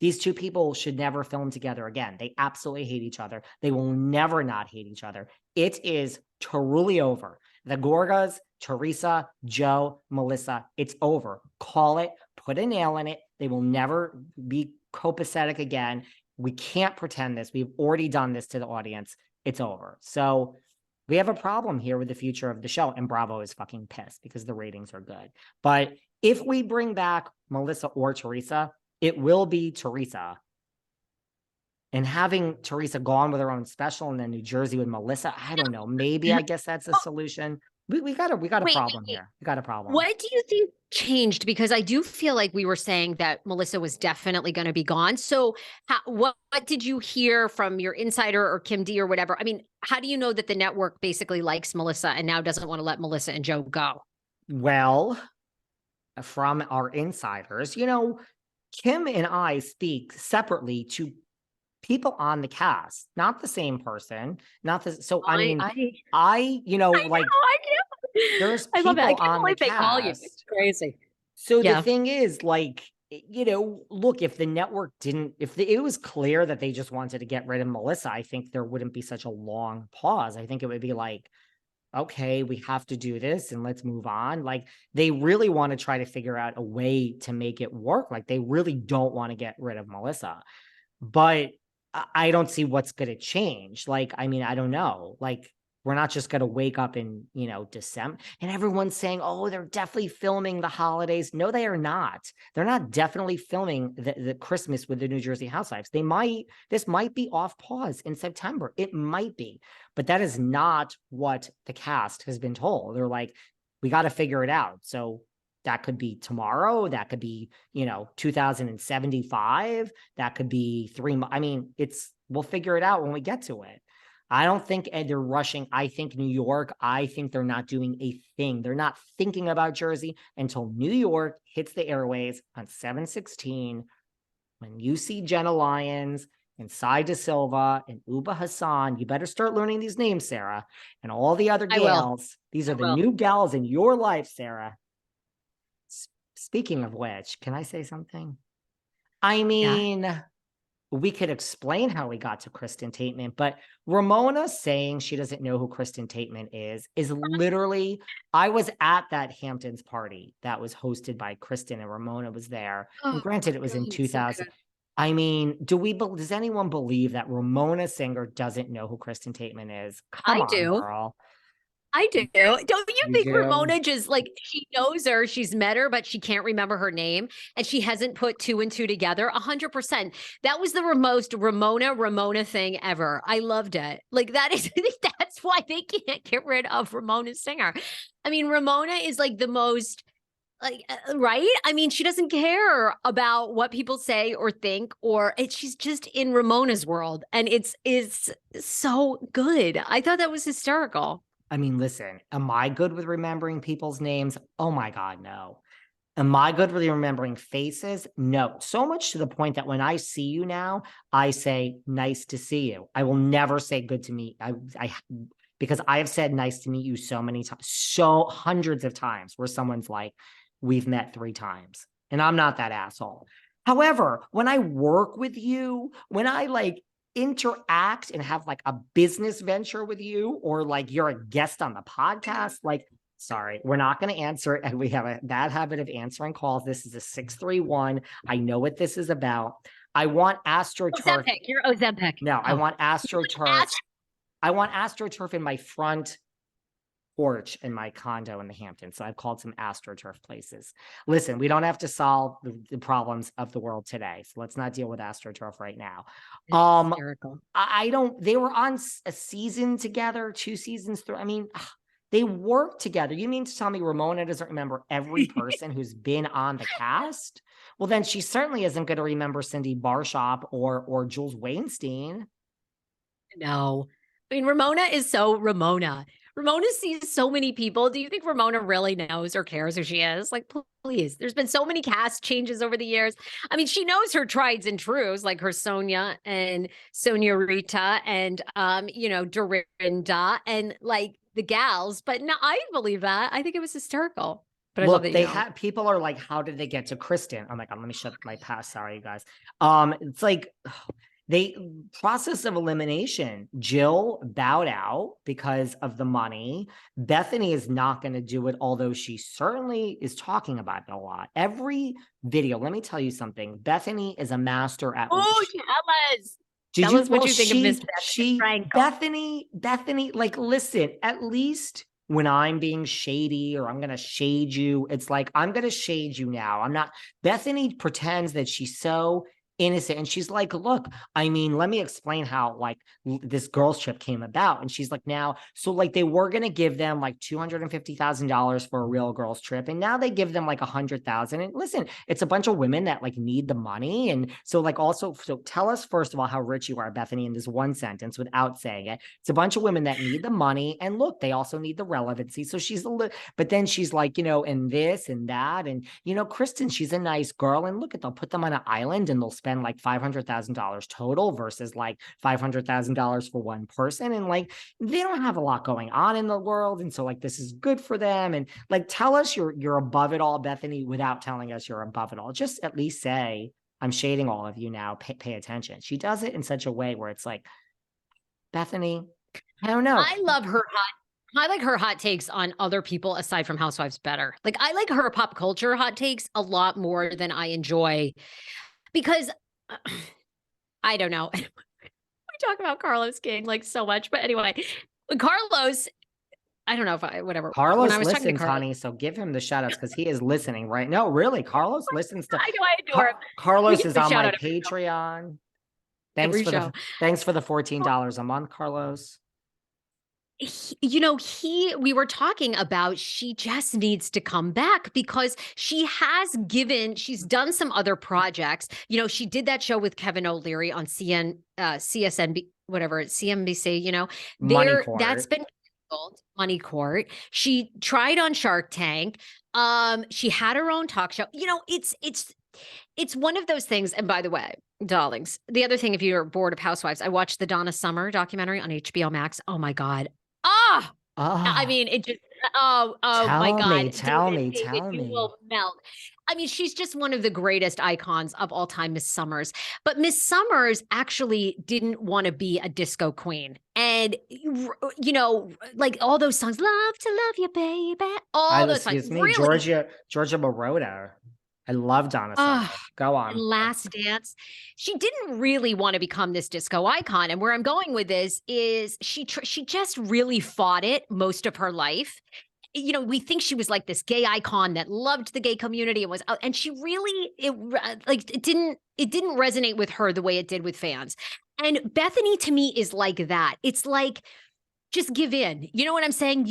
These two people should never film together again. They absolutely hate each other. They will never not hate each other. It is truly over. The Gorgas, Teresa, Joe, Melissa, it's over. Call it, put a nail in it. They will never be copacetic again. We can't pretend this. We've already done this to the audience. It's over. So we have a problem here with the future of the show, and Bravo is fucking pissed because the ratings are good. But if we bring back Melissa or Teresa, it will be Teresa. And having Teresa go on with her own special and then New Jersey with Melissa, I don't know. Maybe I guess that's a solution. We got a problem here. We got a problem. What do you think changed? Because I do feel like we were saying that Melissa was definitely going to be gone. So what did you hear from your insider or Kim D or whatever? I mean, how do you know that the network basically likes Melissa and now doesn't want to let Melissa and Joe go? Well, from our insiders, you know, Kim and I speak separately to people on the cast, not the same person, not the, so I mean, you know, like, there's people on the cast. It's crazy. So the thing is, like, you know, look, if the network didn't, it was clear that they just wanted to get rid of Melissa, I think there wouldn't be such a long pause. I think it would be like, okay, we have to do this and let's move on. Like, they really want to try to figure out a way to make it work. Like, they really don't want to get rid of Melissa, but I don't see what's going to change. Like, I mean, I don't know. Like, we're not just going to wake up in, you know, December and everyone's saying, oh, they're definitely filming the holidays. No, they are not. They're not definitely filming the Christmas with the New Jersey Housewives. This might be off pause in September. It might be, but that is not what the cast has been told. They're like, we got to figure it out. So that could be tomorrow. That could be, you know, 2075. That could be 3 months. I mean, we'll figure it out when we get to it. I don't think they're rushing. I think New York, I think they're not doing a thing. They're not thinking about Jersey until New York hits the airways on 7/16. When you see Jenna Lyons and Sai De Silva and Uba Hassan, you better start learning these names, Sarah, and all the other gals. These are the new gals in your life, Sarah. Speaking of which, can I say something? I mean, we could explain how we got to Kristen Taekman, but Ramona saying she doesn't know who Kristen Taekman is literally, I was at that Hamptons party that was hosted by Kristen and Ramona was there. And granted, it was in 2000. I mean, does anyone believe that Ramona Singer doesn't know who Kristen Taekman is? Come on, girl. I do. Don't you think Ramona just like, she knows her, she's met her, but she can't remember her name and she hasn't put 2 and 2 together? 100%. That was the most Ramona thing ever. I loved it. Like that's why they can't get rid of Ramona Singer. I mean, Ramona is like the most right? I mean, she doesn't care about what people say or think, she's just in Ramona's world. And it's so good. I thought that was hysterical. I mean, listen, am I good with remembering people's names? Oh my God, no. Am I good with remembering faces? No. So much to the point that when I see you now, I say, nice to see you. I will never say good to meet. Because I have said nice to meet you so many times, so hundreds of times where someone's like, we've met 3 times. And I'm not that asshole. However, when I work with you, when I like interact and have like a business venture with you, or like you're a guest on the podcast, like, sorry, we're not going to answer it. And we have a bad habit of answering calls. This is a 631. I know what this is about. I want AstroTurf. You're Ozempic. No, I want AstroTurf. I want AstroTurf in my front porch in my condo in the Hamptons. So I've called some AstroTurf places. Listen, we don't have to solve the problems of the world today. So let's not deal with AstroTurf right now. They were on a season together, 2 seasons through. I mean, they work together. You mean to tell me Ramona doesn't remember every person who's been on the cast? Well, then she certainly isn't going to remember Cindy Barshop or Jules Weinstein. No. I mean, Ramona is so Ramona. Ramona sees so many people. Do you think Ramona really knows or cares who she is? Like, please. There's been so many cast changes over the years. I mean, she knows her trieds and trues, like her Sonia and Sonia Rita and, you know, Dorinda and like the gals. But no, I believe that. I think it was hysterical. But I love Look, that you know. people are like, how did they get to Kristen? Oh my God, let me shut my past. Sorry, you guys. It's like they process of elimination. Jill bowed out because of the money. Bethenny is not going to do it, although she certainly is talking about it a lot. Every video, let me tell you something. Bethenny is a master at. Oh, tell us. Did Tell you? us what Well, you think of Miss Franco. Bethenny, like, listen, at least when I'm being shady or I'm going to shade you, it's like, I'm going to shade you now. I'm not, Bethenny pretends that she's so innocent. And she's like, look, I mean, let me explain how like this girls trip came about. And she's like, now, so like they were going to give them like $250,000 for a real girls trip. And now they give them like 100,000. And listen, it's a bunch of women that like need the money. And so like, also, so tell us first of all, how rich you are, Bethenny, in this one sentence without saying it. It's a bunch of women that need the money. And look, they also need the relevancy. So she's a little, but then she's like, you know, and this and that. And, you know, Kristen, she's a nice girl. And look at, they'll put them on an island and they'll spend like $500,000 total versus like $500,000 for one person. And like, they don't have a lot going on in the world. And so like, this is good for them. And like, tell us you're above it all, Bethenny, without telling us you're above it all. Just at least say, I'm shading all of you now. Pay attention. She does it in such a way where it's like, Bethenny, I don't know. I love her I like her hot takes on other people aside from Housewives better. Like I like her pop culture hot takes a lot more than I enjoy because I don't know. We talk about Carlos King like so much, but anyway, Carlos, I don't know if whatever. Carlos when I was talking to listens, Carlos, honey, so give him the shout outs because he is listening right now. No, really, Carlos listens to. I know I adore him. Carlos We is give a on shout my out every show. Patreon. Every show. Thanks for the $14 a month, Carlos. We were talking about she just needs to come back because she's done some other projects. You know, she did that show with Kevin O'Leary on CSNB, whatever it's CNBC, Money Court. That's been canceled. Money Court. She tried on Shark Tank. She had her own talk show. It's one of those things. And by the way, darlings, the other thing, if you're bored of Housewives, I watched the Donna Summer documentary on HBO Max. Oh my God. I mean, it just, my God. Tell David, me. you will melt. I mean, she's just one of the greatest icons of all time, Miss Summers. But Miss Summers actually didn't want to be a disco queen. And, like all those songs, Love to Love You, Baby. All those songs. Excuse me, Really? Georgia Moroder. I love Donna Summer. Go on. Last Dance. She didn't really want to become this disco icon. And where I'm going with this is she just really fought it most of her life. We think she was like this gay icon that loved the gay community and was out. And she really, it didn't resonate with her the way it did with fans. And Bethenny to me is like that. It's like, just give in. You know what I'm saying?